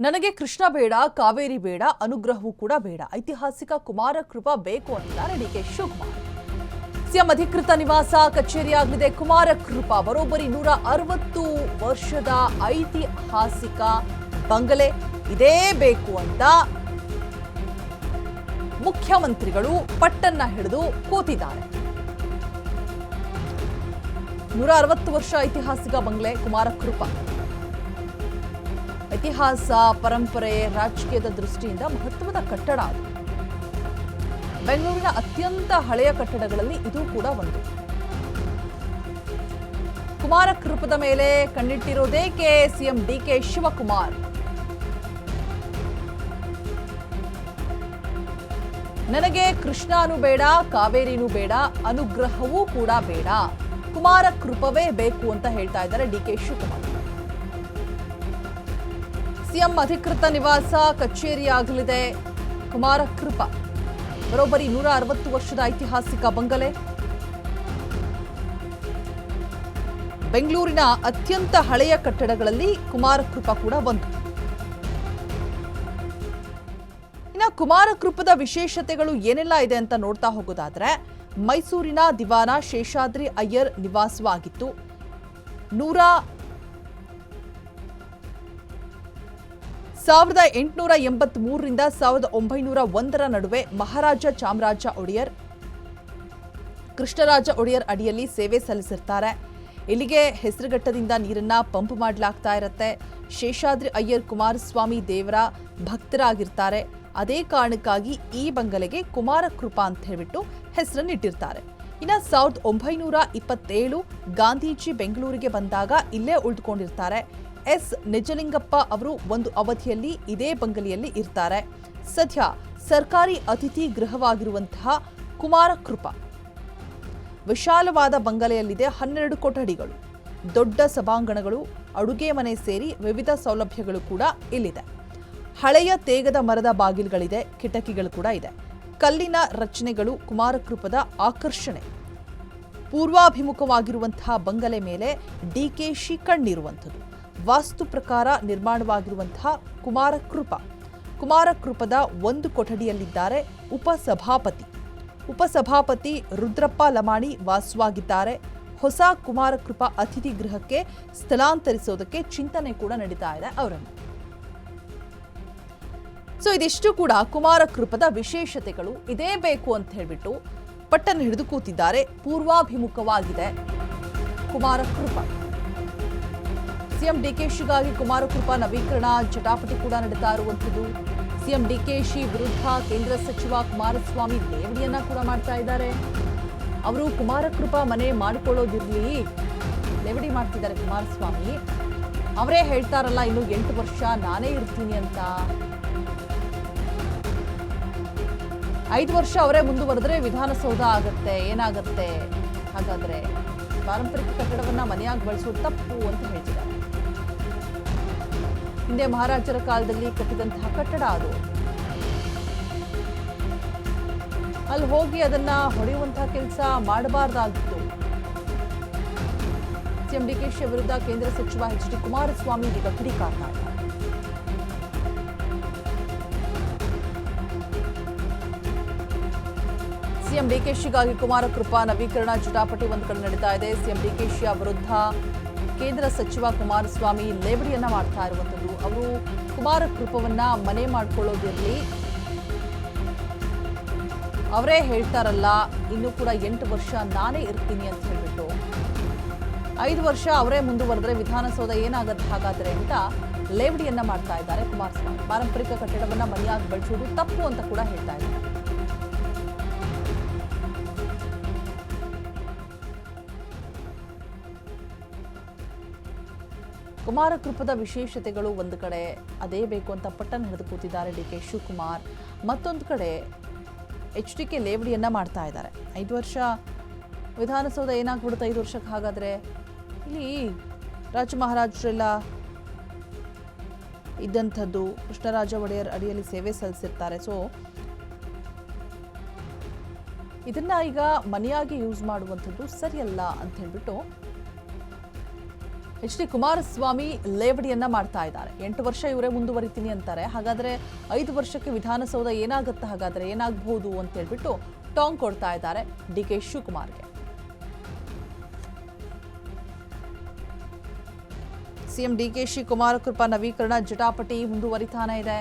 ನನಗೆ ಕೃಷ್ಣ ಬೇಡ, ಕಾವೇರಿ ಬೇಡ, ಅನುಗ್ರಹವೂ ಕೂಡ ಬೇಡ. ಐತಿಹಾಸಿಕ ಕುಮಾರಕೃಪಾ ಬೇಕು ಅಂತಾರೆ ಡಿಕೆ ಶಿವಕುಮಾರ್. ಸಿಎಂ ಅಧಿಕೃತ ನಿವಾಸ ಕಚೇರಿಯಾಗಲಿದೆ ಕುಮಾರಕೃಪಾ. ಬರೋಬ್ಬರಿ 160 ವರ್ಷದ ಐತಿಹಾಸಿಕ ಬಂಗಲೆ ಇದೇ ಬೇಕು ಅಂತ ಮುಖ್ಯಮಂತ್ರಿಗಳು ಪಟ್ಟನ್ನ ಹಿಡಿದು ಕೂತಿದ್ದಾರೆ. 160 ವರ್ಷ ಐತಿಹಾಸಿಕ ಬಂಗಲೆ ಕುಮಾರಕೃಪಾ. ಇತಿಹಾಸ, ಪರಂಪರೆ, ರಾಜಕೀಯದ ದೃಷ್ಟಿಯಿಂದ ಮಹತ್ವದ ಕಟ್ಟಡ ಅದು. ಬೆಂಗಳೂರಿನ ಅತ್ಯಂತ ಹಳೆಯ ಕಟ್ಟಡಗಳಲ್ಲಿ ಇದು ಕೂಡ ಒಂದು. ಕುಮಾರಕೃಪದ ಮೇಲೆ ಕಣ್ಣಿಟ್ಟಿರೋದೇಕೆ ಸಿಎಂ ಡಿಕೆ ಶಿವಕುಮಾರ್? ನನಗೆ ಕೃಷ್ಣನೂ ಬೇಡ, ಕಾವೇರಿನೂ ಬೇಡ, ಅನುಗ್ರಹವೂ ಕೂಡ ಬೇಡ, ಕುಮಾರಕೃಪವೇ ಬೇಕು ಅಂತ ಹೇಳ್ತಾ ಇದ್ದಾರೆ ಡಿಕೆ ಶಿವಕುಮಾರ್. ಸಿಎಂ ಅಧಿಕೃತ ನಿವಾಸ ಕಚೇರಿಯಾಗಲಿದೆ ಕುಮಾರಕೃಪಾ. ಬರೋಬ್ಬರಿ 160 ವರ್ಷದ ಐತಿಹಾಸಿಕ ಬಂಗಲೆ. ಬೆಂಗಳೂರಿನ ಅತ್ಯಂತ ಹಳೆಯ ಕಟ್ಟಡಗಳಲ್ಲಿ ಕುಮಾರಕೃಪಾ ಕೂಡ ಒಂದು. ಇನ್ನು ಕುಮಾರಕೃಪದ ವಿಶೇಷತೆಗಳು ಏನೆಲ್ಲ ಇದೆ ಅಂತ ನೋಡ್ತಾ ಹೋಗೋದಾದ್ರೆ, ಮೈಸೂರಿನ ದಿವಾನ ಶೇಷಾದ್ರಿ ಅಯ್ಯರ್ ನಿವಾಸವಾಗಿತ್ತು. 1883ರಿಂದ 1901ರ ನಡುವೆ ಮಹಾರಾಜ ಚಾಮರಾಜ ಒಡೆಯರ್, ಕೃಷ್ಣರಾಜ ಒಡೆಯರ್ ಅಡಿಯಲ್ಲಿ ಸೇವೆ ಸಲ್ಲಿಸಿರ್ತಾರೆ. ಇಲ್ಲಿಗೆ ಹೆಸರುಘಟ್ಟದಿಂದ ನೀರನ್ನ ಪಂಪ್ ಮಾಡಲಾಗ್ತಾ ಇರುತ್ತೆ. ಶೇಷಾದ್ರಿ ಅಯ್ಯರ್ ಕುಮಾರಸ್ವಾಮಿ ದೇವರ ಭಕ್ತರಾಗಿರ್ತಾರೆ. ಅದೇ ಕಾರಣಕ್ಕಾಗಿ ಈ ಬಂಗಲೆಗೆ ಕುಮಾರಕೃಪಾ ಅಂತ ಹೇಳ್ಬಿಟ್ಟು ಹೆಸರನ್ನಿಟ್ಟಿರ್ತಾರೆ. ಇನ್ನು 1927 ಗಾಂಧೀಜಿ ಬೆಂಗಳೂರಿಗೆ ಬಂದಾಗ ಇಲ್ಲೇ ಉಳಿದುಕೊಂಡಿರ್ತಾರೆ. ಎಸ್ ನಿಜಲಿಂಗಪ್ಪ ಅವರು ಒಂದು ಅವಧಿಯಲ್ಲಿ ಇದೇ ಬಂಗಲೆಯಲ್ಲಿ ಇರ್ತಾರೆ. ಸದ್ಯ ಸರ್ಕಾರಿ ಅತಿಥಿ ಗೃಹವಾಗಿರುವಂತಹ ಕುಮಾರಕೃಪಾ ವಿಶಾಲವಾದ ಬಂಗಲೆಯಲ್ಲಿದೆ. 12 ಕೊಠಡಿಗಳು, ದೊಡ್ಡ ಸಭಾಂಗಣಗಳು, ಅಡುಗೆ ಮನೆ ಸೇರಿ ವಿವಿಧ ಸೌಲಭ್ಯಗಳು ಕೂಡ ಇಲ್ಲಿದೆ. ಹಳೆಯ ತೇಗದ ಮರದ ಬಾಗಿಲುಗಳಿದೆ, ಕಿಟಕಿಗಳು ಕೂಡ ಇದೆ. ಕಲ್ಲಿನ ರಚನೆಗಳು ಕುಮಾರಕೃಪದ ಆಕರ್ಷಣೆ. ಪೂರ್ವಾಭಿಮುಖವಾಗಿರುವಂತಹ ಬಂಗಲೆ ಮೇಲೆ ಡಿಕೆಶಿ ಕಣ್ಣಿರುವಂಥದ್ದು. ವಾಸ್ತು ಪ್ರಕಾರ ನಿರ್ಮಾಣವಾಗಿರುವಂತಹ ಕುಮಾರಕೃಪದ ಒಂದು ಕೊಠಡಿಯಲ್ಲಿದ್ದಾರೆ ಉಪಸಭಾಪತಿ ರುದ್ರಪ್ಪ ಲಮಾಣಿ ವಾಸವಾಗಿದ್ದಾರೆ. ಹೊಸ ಕುಮಾರಕೃಪಾ ಅತಿಥಿ ಗೃಹಕ್ಕೆ ಸ್ಥಳಾಂತರಿಸೋದಕ್ಕೆ ಚಿಂತನೆ ಕೂಡ ನಡೀತಾ ಇದೆ ಅವರನ್ನು. ಸೊ ಇದಿಷ್ಟು ಕೂಡ ಕುಮಾರಕೃಪದ ವಿಶೇಷತೆಗಳು. ಇದೇ ಬೇಕು ಅಂತ ಹೇಳ್ಬಿಟ್ಟು ಪಟ್ಟನ್ನು ಹಿಡಿದು ಕೂತಿದ್ದಾರೆ. ಪೂರ್ವಾಭಿಮುಖವಾಗಿದೆ ಕುಮಾರಕೃಪಾ. ಸಿಎಂ ಡಿಕೆಶಿಗಾಗಿ ಕುಮಾರಕೃಪಾ ನವೀಕರಣ ಜಟಾಪಟಿ ಕೂಡ ನಡೀತಾ ಇರುವಂಥದ್ದು. ಸಿಎಂ ಡಿಕೆಶಿ ವಿರುದ್ಧ ಕೇಂದ್ರ ಸಚಿವ ಕುಮಾರಸ್ವಾಮಿ ಲೇವಡಿಯನ್ನ ಕೂಡ ಮಾಡ್ತಾ ಇದ್ದಾರೆ. ಅವರು ಕುಮಾರಕೃಪಾ ಮನೆ ಮಾಡಿಕೊಳ್ಳೋದಿರ್ಲಿ, ಲೇವಡಿ ಮಾಡ್ತಿದ್ದಾರೆ ಕುಮಾರಸ್ವಾಮಿ. ಅವರೇ ಹೇಳ್ತಾರಲ್ಲ, ಇನ್ನು 8 ವರ್ಷ ನಾನೇ ಇರ್ತೀನಿ ಅಂತ. 5 ವರ್ಷ ಅವರೇ ಮುಂದುವರೆದ್ರೆ ವಿಧಾನಸೌಧ ಆಗತ್ತೆ, ಏನಾಗತ್ತೆ? ಹಾಗಾದ್ರೆ ಪಾರಂಪರಿಕ ಕಟ್ಟಡವನ್ನ ಮನೆಯಾಗಿ ಬಳಸೋದು ತಪ್ಪು ಅಂತ ಹೇಳ್ತಿದ್ದಾರೆ. ಹಿಂದೆ ಮಹಾರಾಜರ ಕಾಲದಲ್ಲಿ ಕಟ್ಟಿದಂತಹ ಕಟ್ಟಡ ಅದು. ಅಲ್ಲಿ ಹೋಗಿ ಅದನ್ನ ಹೊಡೆಯುವಂತಹ ಕೆಲಸ ಮಾಡಬಾರ್ದಾಗಿತ್ತು. ಸಿಎಂ ಡಿಕೆಶಿ ವಿರುದ್ಧ ಕೇಂದ್ರ ಸಚಿವ ಎಚ್.ಡಿ. ಕುಮಾರಸ್ವಾಮಿ ಈಗ ಕಿಡಿಕಾರ್ತಾ ಇದ್ದಾರೆ. ಸಿಎಂ ಡಿಕೆಶಿಗಾಗಿ ಕುಮಾರಕೃಪಾ ನವೀಕರಣ ಜಟಾಪಟಿ ಒಂದು ಕಡೆ ನಡೀತಾ ಇದೆ. ಸಿಎಂ ಡಿಕೆಶಿಯ ವಿರುದ್ಧ ಕೇಂದ್ರ ಸಚಿವ ಕುಮಾರಸ್ವಾಮಿ ಲೇವಡಿಯನ್ನ ಮಾಡ್ತಾ ಇರುವಂಥದ್ದು. ಅವರು ಕುಮಾರಕೃಪವನ್ನ ಮನೆ ಮಾಡ್ಕೊಳ್ಳೋದಿರಲಿ, ಅವರೇ ಹೇಳ್ತಾರಲ್ಲ, ಇನ್ನೂ ಕೂಡ 8 ವರ್ಷ ನಾನೇ ಇರ್ತೀನಿ ಅಂತ ಹೇಳ್ಬಿಟ್ಟು. 5 ವರ್ಷ ಅವರೇ ಮುಂದುವರೆದ್ರೆ ವಿಧಾನಸೌಧ ಏನಾಗತ್ತೆ ಹಾಗಾದ್ರೆ ಅಂತ ಲೇವಡಿಯನ್ನ ಮಾಡ್ತಾ ಇದ್ದಾರೆ ಕುಮಾರಸ್ವಾಮಿ. ಪಾರಂಪರಿಕ ಕಟ್ಟಡವನ್ನ ಮನೆಯಾಗಿ ಬಳಸೋದು ತಪ್ಪು ಅಂತ ಕೂಡ ಹೇಳ್ತಾ ಇದ್ದಾರೆ. ಕುಮಾರಕೃಪದ ವಿಶೇಷತೆಗಳು ಒಂದು ಕಡೆ, ಅದೇ ಬೇಕು ಅಂತ ಪಟ್ಟನ್ನು ಹಿಡಿದು ಕೂತಿದ್ದಾರೆ ಡಿಕೆ ಶಿವಕುಮಾರ್. ಮತ್ತೊಂದು ಕಡೆ ಎಚ್.ಡಿ.ಕೆ ಲೇವಡಿಯನ್ನ ಮಾಡ್ತಾ ಇದ್ದಾರೆ. 5 ವರ್ಷ ವಿಧಾನಸೌಧ ಏನಾಗ್ಬಿಡುತ್ತೆ 5 ವರ್ಷಕ್ಕೆ? ಹಾಗಾದ್ರೆ ಇಲ್ಲಿ ರಾಜ ಮಹಾರಾಜರೆಲ್ಲ ಇದ್ದಂಥದ್ದು, ಕೃಷ್ಣರಾಜ ಒಡೆಯರ್ ಅಡಿಯಲ್ಲಿ ಸೇವೆ ಸಲ್ಲಿಸಿರ್ತಾರೆ. ಸೊ ಇದನ್ನ ಈಗ ಮನೆಯಾಗಿ ಯೂಸ್ ಮಾಡುವಂಥದ್ದು ಸರಿಯಲ್ಲ ಅಂತ ಹೇಳ್ಬಿಟ್ಟು ಎಚ್ ಡಿ ಕುಮಾರಸ್ವಾಮಿ ಲೇವಡಿಯನ್ನ ಮಾಡ್ತಾ ಇದ್ದಾರೆ. 8 ವರ್ಷ ಇವರೇ ಮುಂದುವರಿತೀನಿ ಅಂತಾರೆ. ಹಾಗಾದ್ರೆ 5 ವರ್ಷಕ್ಕೆ ವಿಧಾನಸೌಧ ಏನಾಗುತ್ತೆ, ಹಾಗಾದ್ರೆ ಏನಾಗಬಹುದು ಅಂತ ಹೇಳ್ಬಿಟ್ಟು ಟಾಂಗ್ ಕೊಡ್ತಾ ಇದ್ದಾರೆ ಡಿ ಕೆ ಶಿವಕುಮಾರ್ಗೆ. ಸಿಎಂ ಡಿ ಕೆ ಶಿವಕುಮಾರ್ ಕೃಪಾ ನವೀಕರಣ ಜಟಾಪಟಿ ಮುಂದುವರಿತಾನೆ ಇದೆ.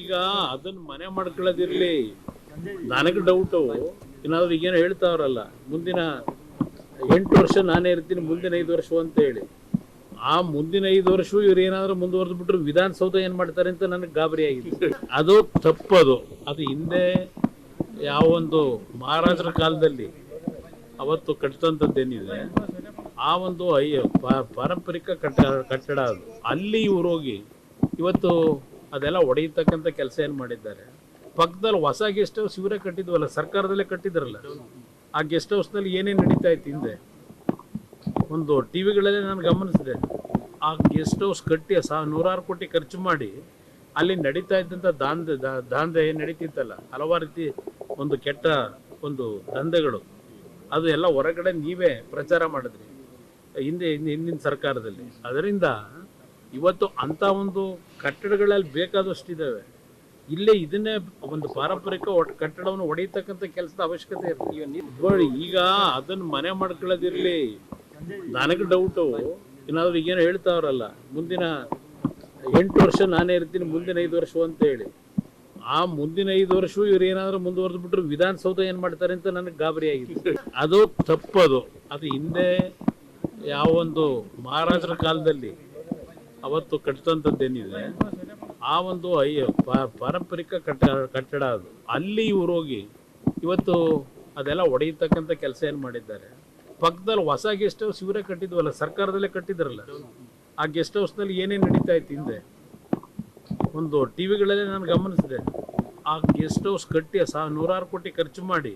ಈಗ ಅದನ್ನ ಮನೆ ಮಾಡ್ಕೊಳ್ಳೋದಿರ್ಲಿ. ನನಗೆ ಡೌಟು, ಏನಾದ್ರು ಈಗೇನು ಹೇಳ್ತಾವ್ರಲ್ಲ, ಮುಂದಿನ 8 ವರ್ಷ ನಾನೇ ಇರ್ತೀನಿ, ಮುಂದಿನ 5 ವರ್ಷ ಅಂತ ಹೇಳಿ. ಆ ಮುಂದಿನ 5 ವರ್ಷ ಇವ್ರು ಏನಾದ್ರು ಮುಂದುವರೆದು ಬಿಟ್ರು ವಿಧಾನಸೌಧ ಏನ್ ಮಾಡ್ತಾರೆ ಅಂತ ನನಗೆ ಗಾಬರಿ ಆಗಿದೆ. ಅದು ತಪ್ಪದು. ಅದು ಹಿಂದೆ ಯಾವೊಂದು ಮಹಾರಾಜರ ಕಾಲದಲ್ಲಿ ಅವತ್ತು ಕಟ್ಟಿದಂಥದ್ದೇನಿದೆ, ಆ ಒಂದು ಪಾರಂಪರಿಕ ಕಟ್ಟಡ ಅದು. ಅಲ್ಲಿ ಇವ್ರು ಹೋಗಿ ಇವತ್ತು ಅದೆಲ್ಲ ಒಡೆಯತಕ್ಕಂಥ ಕೆಲಸ ಏನು ಮಾಡಿದ್ದಾರೆ. ಪಕ್ಕದಲ್ಲಿ ಹೊಸ ಗೆಸ್ಟ್ ಹೌಸ್ ಇವರೇ ಕಟ್ಟಿದ್ವಲ್ಲ, ಸರ್ಕಾರದಲ್ಲೇ ಕಟ್ಟಿದ್ರಲ್ಲ. ಆ ಗೆಸ್ಟ್ ಹೌಸ್ನಲ್ಲಿ ಏನೇನು ನಡೀತಾ ಇತ್ತು ಹಿಂದೆ, ಒಂದು ಟಿ ವಿಗಳಲ್ಲೇ ನಾನು ಗಮನಿಸಿದೆ. ಆ ಗೆಸ್ಟ್ ಹೌಸ್ ಕಟ್ಟಿ 100 ಕೋಟಿ ಖರ್ಚು ಮಾಡಿ ಅಲ್ಲಿ ನಡೀತಾ ಇದ್ದಂಥ ದಾಂಧೆ ಏನು ನಡೀತಿತ್ತಲ್ಲ, ಹಲವಾರು ರೀತಿ ಒಂದು ಕೆಟ್ಟ ಒಂದು ದಂಧೆಗಳು, ಅದು ಎಲ್ಲ ಹೊರಗಡೆ ನೀವೇ ಪ್ರಚಾರ ಮಾಡಿದ್ರಿ ಹಿಂದಿನ ಸರ್ಕಾರದಲ್ಲಿ. ಅದರಿಂದ ಇವತ್ತು ಅಂಥ ಒಂದು ಕಟ್ಟಡಗಳಲ್ಲಿ ಬೇಕಾದಷ್ಟಿದ್ದಾವೆ. ಇಲ್ಲೇ ಇದನ್ನೇ ಒಂದು ಪಾರಂಪರಿಕ ಕಟ್ಟಡವನ್ನು ಒಡೆಯತಕ್ಕಂಥ ಕೆಲಸದ ಅವಶ್ಯಕತೆ ಇರ್ತದೆ. ಈಗ ಅದನ್ನು ಮನೆ ಮಾಡ್ಕೊಳ್ಳೋದಿರ್ಲಿ. ನನಗೆ ಡೌಟು, ಏನಾದ್ರು ಈಗೇನು ಹೇಳ್ತಾವ್ರಲ್ಲ, ಮುಂದಿನ 8 ವರ್ಷ ನಾನೇ ಇರ್ತೀನಿ, ಮುಂದಿನ 5 ವರ್ಷ ಅಂತ ಹೇಳಿ. ಆ ಮುಂದಿನ 5 ವರ್ಷ ಇವ್ರು ಏನಾದ್ರು ಮುಂದುವರೆದು ಬಿಟ್ರು ವಿಧಾನಸೌಧ ಏನ್ ಮಾಡ್ತಾರೆ ಅಂತ ನನಗೆ ಗಾಬರಿ ಆಗಿದೆ. ಅದು ತಪ್ಪದು. ಅದು ಹಿಂದೆ ಯಾವೊಂದು ಮಹಾರಾಜರ ಕಾಲದಲ್ಲಿ ಅವತ್ತು ಕಟ್ಟಿದಂಥದ್ದೇನಿದೆ, ಆ ಒಂದು ಪಾರಂಪರಿಕ ಕಟ್ಟಡ ಅದು. ಅಲ್ಲಿ ಇವ್ರು ಹೋಗಿ ಇವತ್ತು ಅದೆಲ್ಲ ಒಡೆಯತಕ್ಕಂಥ ಕೆಲಸ ಏನು ಮಾಡಿದ್ದಾರೆ. ಪಕ್ಕದಲ್ಲಿ ಹೊಸ ಗೆಸ್ಟ್ ಹೌಸ್ ಇವರೇ ಕಟ್ಟಿದ್ವಲ್ಲ, ಸರ್ಕಾರದಲ್ಲೇ ಕಟ್ಟಿದ್ರಲ್ಲ. ಆ ಗೆಸ್ಟ್ ಹೌಸ್ನಲ್ಲಿ ಏನೇನು ನಡೀತಾ ಇತ್ತು ಹಿಂದೆ, ಒಂದು ಟಿ ವಿಗಳಲ್ಲೇ ನಾನು ಗಮನಿಸಿದೆ. ಆ ಗೆಸ್ಟ್ ಹೌಸ್ ಕಟ್ಟಿ 100 ಕೋಟಿ ಖರ್ಚು ಮಾಡಿ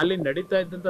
ಅಲ್ಲಿ ನಡೀತಾ ಇದ್ದಂಥ